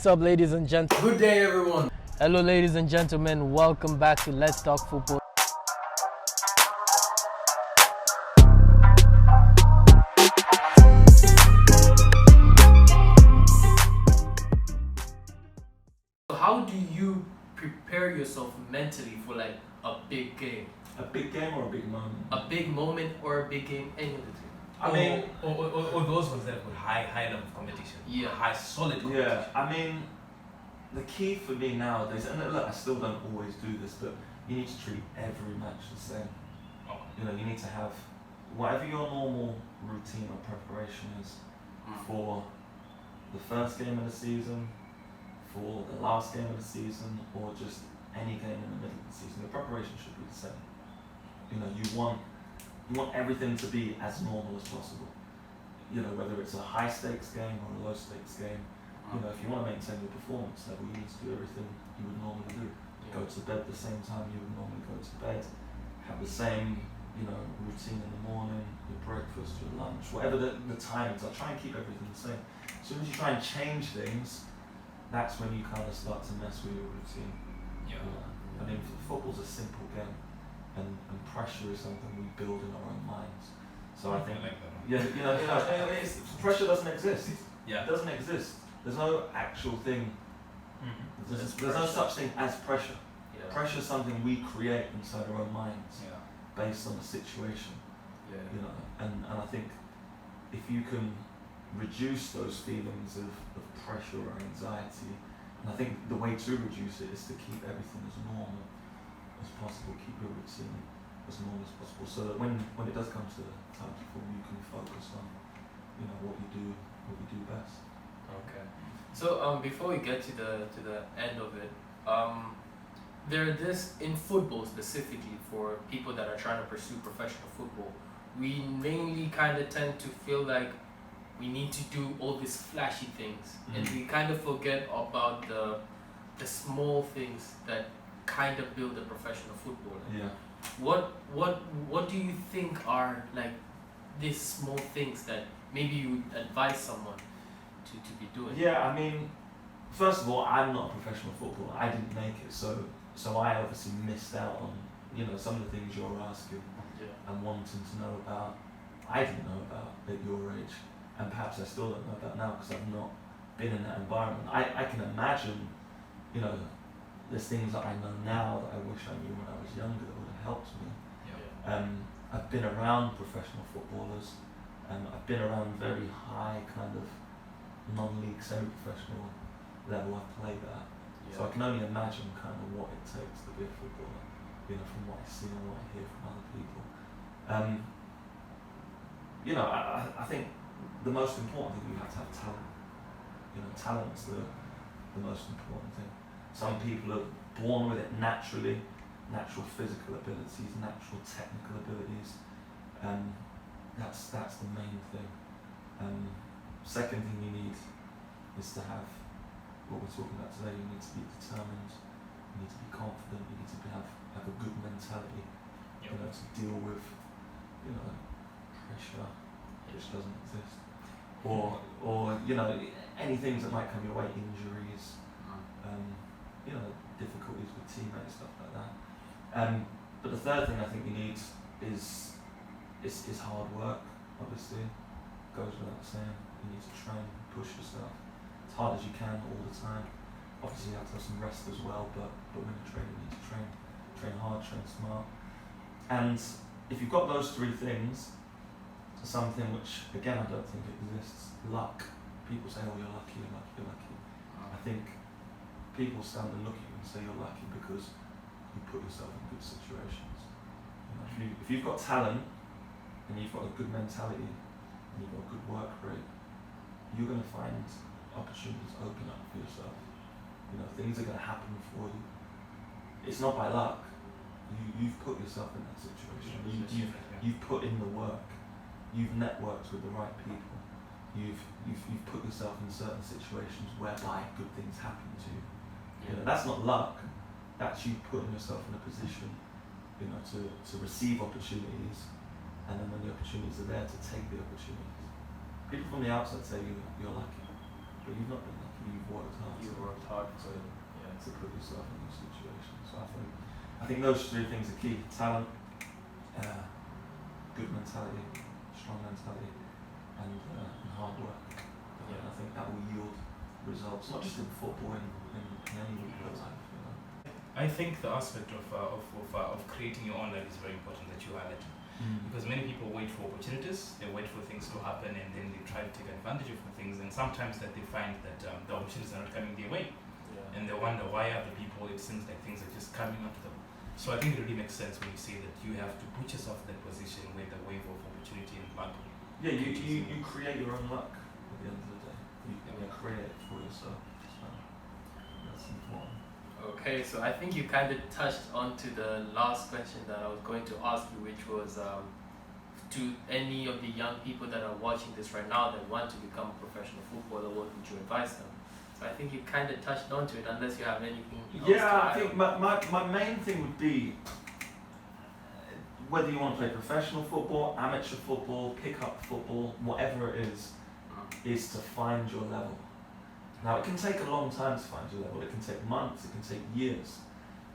What's up, ladies and gentlemen? Good day, everyone. Hello, ladies and gentlemen. Welcome back to Let's Talk Football. How do you prepare yourself mentally for like a big game? A big game or a big moment? A big moment or a big game? Any of the two. I mean, or those ones that with high level of competition. Yeah. High solid competition. yeah, I mean, the key for me nowadays, and look, I still don't always do this, but you need to treat every match the same. Oh. You know, you need to have whatever your normal routine or preparation is for the first game of the season, for the last game of the season, or just any game in the middle of the season. The preparation should be the same. You know, you want everything to be as normal as possible. You know, whether it's a high stakes game or a low stakes game. You know, if you want to maintain your performance level, you need to do everything you would normally do. Go to bed at the same time you would normally go to bed. Have the same, you know, routine in the morning, your breakfast, your lunch, whatever the timings are. Try and keep everything the same. As soon as you try and change things, that's when you kind of start to mess with your routine. Yeah. I mean, football's a simple game, and pressure is something we build in our own minds. So I think, like that. pressure doesn't exist. Yeah. It doesn't exist. There's no actual thing. Mm-hmm. There's no such thing as pressure. Yeah. Pressure is something we create inside our own minds Yeah. based on the situation. Yeah. You know, and I think if you can reduce those feelings of pressure or anxiety, and I think the way to reduce it is to keep everything as normal as possible, keep your routine as normal as possible, so that when it does come to time to perform, you can focus on, you know, what you do best. Okay. So before we get to the end of it, in football specifically, for people that are trying to pursue professional football, we mainly kind of tend to feel like we need to do all these flashy things, and we kind of forget about the small things that kind of build a professional footballer. Yeah. What do you think are like these small things that maybe you would advise someone to be doing? Yeah, I mean, first of all, I'm not a professional footballer. I didn't make it, so I obviously missed out on, you know, some of the things you're asking and wanting to know about. I didn't know about at your age, and perhaps I still don't know about now because I've not been in that environment. I can imagine, you know, there's things that I know now that I wish I knew when I was younger that would have helped me. Yeah. I've been around professional footballers, and I've been around very high kind of non-league, semi-professional level I've played at. So I can only imagine kind of what it takes to be a footballer, you know, from what I see and what I hear from other people. You know, I think the most important thing, you have to have talent. You know, talent's the most important thing. Some people are born with it naturally, natural physical abilities, natural technical abilities. That's the main thing. Second thing you need is to have what we're talking about today. You need to be determined, you need to be confident, you need to have a good mentality, you know, to deal with, you know, pressure which doesn't exist, or you know, any things that might come your way, injuries, you know, difficulties with teammates, stuff like that. But the third thing I think you need is hard work. Obviously, goes without saying. You need to train, push yourself as hard as you can all the time. Obviously, you have to have some rest as well. But when you train, you need to train hard, train smart. And if you've got those three things, something which again I don't think exists, luck. People say, "Oh, you're lucky, you're lucky, you're lucky." I think people stand and look at you and say you're lucky because you put yourself in good situations. You know, if you've got talent and you've got a good mentality and you've got a good work rate, you're going to find opportunities open up for yourself. You know, things are going to happen for you. It's not by luck. You've put yourself in that situation. You've put in the work. You've networked with the right people. You've put yourself in certain situations whereby good things happen to you. You know, that's not luck. That's you putting yourself in a position, you know, to receive opportunities, and then when the opportunities are there, to take the opportunities. People from the outside say you're lucky, but you've not been lucky. You've worked hard. worked hard to put yourself in those situations. So I think those three things are key: talent, good mentality, strong mentality, and hard work. I think that will yield results, not just in football, in any life. I think the aspect of creating your own life is very important that you highlight. Because many people wait for opportunities, they wait for things to happen, and then they try to take advantage of the things, and sometimes that they find that the opportunities are not coming their way, and they wonder why other people, it seems like things are just coming up to them. So I think it really makes sense when you say that you have to put yourself in that position where the wave of opportunity and luck. Yeah, you create your own luck at the end of the day. You create it for yourself. So that's important. Okay, so I think you kind of touched on to the last question that I was going to ask you, which was to any of the young people that are watching this right now that want to become a professional footballer, what would you advise them? So I think you kind of touched on to it, unless you have anything else to I add. think my main thing would be whether you want to play professional football, amateur football, pick-up football, whatever it is to find your level. Now, it can take a long time to find your level. It can take months, it can take years.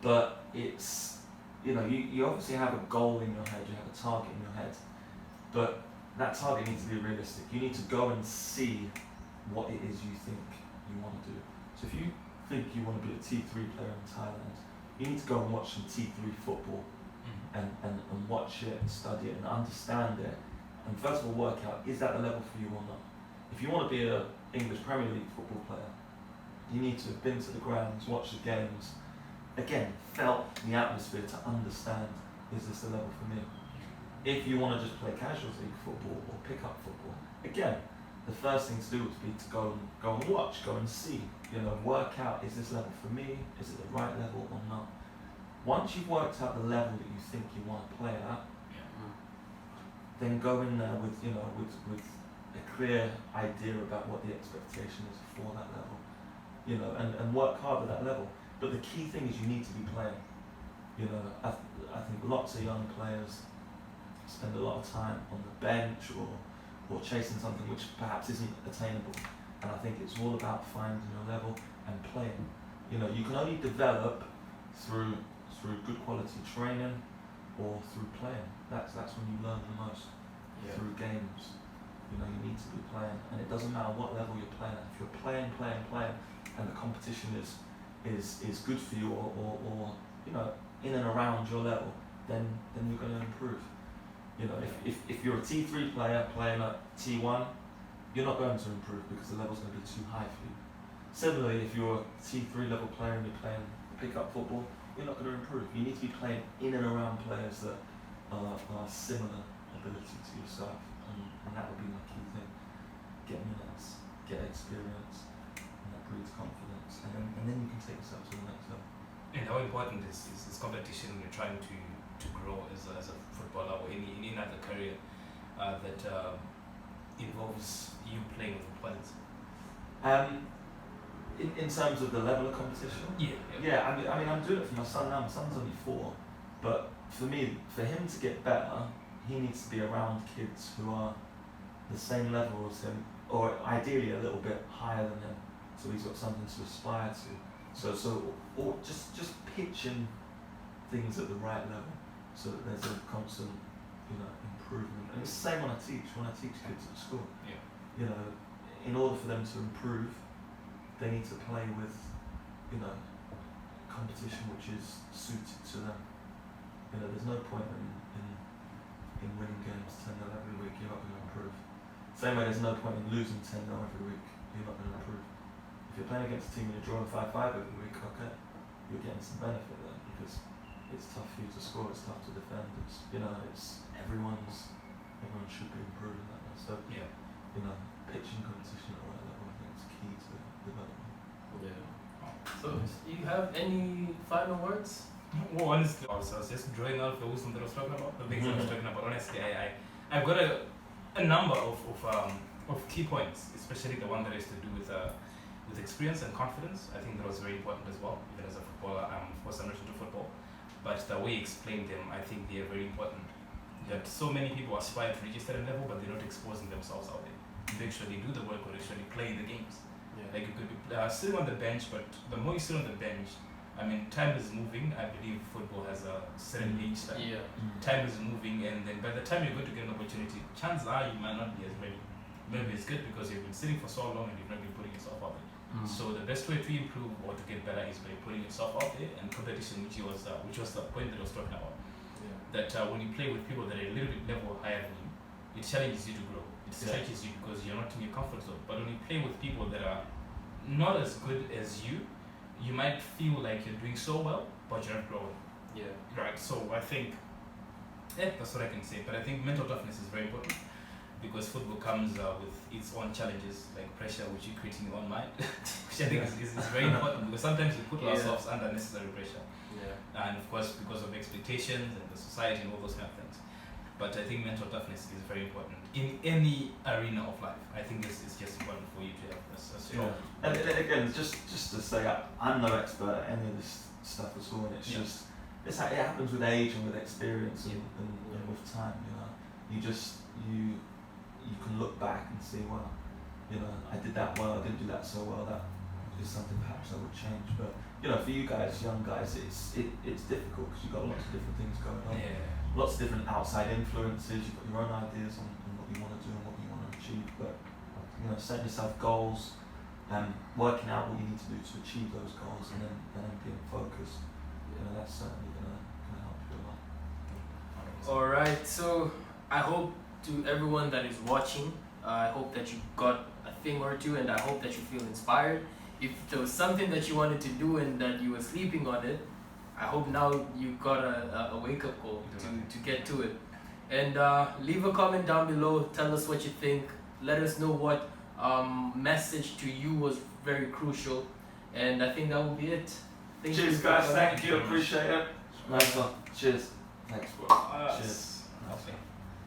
But it's, you obviously have a goal in your head, you have a target in your head. But that target needs to be realistic. You need to go and see what it is you think you want to do. So if you think you want to be a T3 player in Thailand, you need to go and watch some T3 football and watch it and study it and understand it. And first of all, work out, is that the level for you or not? If you want to be an English Premier League football player, you need to have been to the grounds, watched the games, again, felt the atmosphere to understand, is this the level for me? If you want to just play casual league football or pick up football, again, the first thing to do would be to go and watch, go and see, work out, is this level for me? Is it the right level or not? Once you've worked out the level that you think you want to play at, then go in there with a clear idea about what the expectation is for that level, and work hard at that level. But the key thing is you need to be playing. I think lots of young players spend a lot of time on the bench or chasing something which perhaps isn't attainable. And I think it's all about finding your level and playing. You can only develop through good quality training or through playing. That's when you learn the most. Through games. You need to be playing, and it doesn't matter what level you're playing at. If you're playing, and the competition is good for you, or in and around your level, then you're going to improve. If you're a T3 player playing at T1, you're not going to improve because the level's going to be too high for you. Similarly, if you're a T3 level player and you're playing pick-up football, you're not going to improve. You need to be playing in and around players that are similar ability to yourself. And that would be my key thing. Get minutes, get experience, and that breeds confidence. And then you can take yourself to the next level. And how important is competition when you're trying to grow as a footballer or any other career that involves you playing with opponents? In terms of the level of competition? Yeah, I mean, I'm doing it for my son now. My son's only 4. But for him to get better, he needs to be around kids who are the same level as him, or ideally a little bit higher than him, so he's got something to aspire to. Or just pitching things at the right level, so that there's a constant, improvement. And it's the same when I teach kids at school. In order for them to improve, they need to play with, competition which is suited to them. There's no point in winning games 10-0 every week. You're not going to improve. Same way, there's no point in losing 10-0 every week. You're not going to improve. If you're playing against a team and you're drawing 5-5 every week, okay, you're getting some benefit there because it's tough for you to score. It's tough to defend. It's everyone should be improving that way. So pitching competition at the right level, I think is key to development. So, do you have any final words? Well, honestly, I was just drawing out the wisdom that I was talking about, the things I was talking about. Honestly, I've got a number of key points, especially the one that has to do with experience and confidence. I think that was very important as well. Even as a footballer, of course, I'm not into football, but the way you explain them, I think they are very important. That so many people aspire to reach a certain level, but they're not exposing themselves out there. Make sure they do the work or actually play the games. Like you could be sitting on the bench, but the more you sit on the bench, I mean, time is moving. I believe football has a certain age span. Yeah. Time is moving, and then by the time you're going to get an opportunity, chances are you might not be as ready. Maybe it's good because you've been sitting for so long and you've not been putting yourself out there. So the best way to improve or to get better is by putting yourself out there, and competition, which was the point that I was talking about. Yeah. That when you play with people that are a little bit level higher than you, it challenges you to grow. It stretches you because you're not in your comfort zone. But when you play with people that are not as good as you, you might feel like you're doing so well, but you're not growing. Yeah. Right. So I think that's what I can say. But I think mental toughness is very important because football comes with its own challenges, like pressure, which you create in your own mind, which I think is very important because sometimes we put ourselves under unnecessary pressure. Yeah. And of course, because of expectations and the society and all those kind of things. But I think mental toughness is very important in any arena of life. I think it's just important for you to have a strong. And again, just to say, I'm no expert at any of this stuff at all, and it's just it happens with age and with experience and with time. You can look back and see, well, I did that well, I didn't do that so well. That is something perhaps I would change. But for you guys, young guys, it's difficult because you've got lots of different things going on. Yeah. Lots of different outside influences. You've got your own ideas on what you want to do and what you want to achieve. But setting yourself goals and working out what you need to do to achieve those goals, and then being focused. That's certainly gonna help you a lot. All right. So I hope to everyone that is watching, I hope that you got a thing or two, and I hope that you feel inspired. If there was something that you wanted to do and that you were sleeping on it, I hope now you got a wake-up call to get to it. And leave a comment down below. Tell us what you think. Let us know what message to you was very crucial. And I think that will be it. Cheers, guys. Thank you. Appreciate it. Nice one. Cheers. Thanks. Cheers. Okay.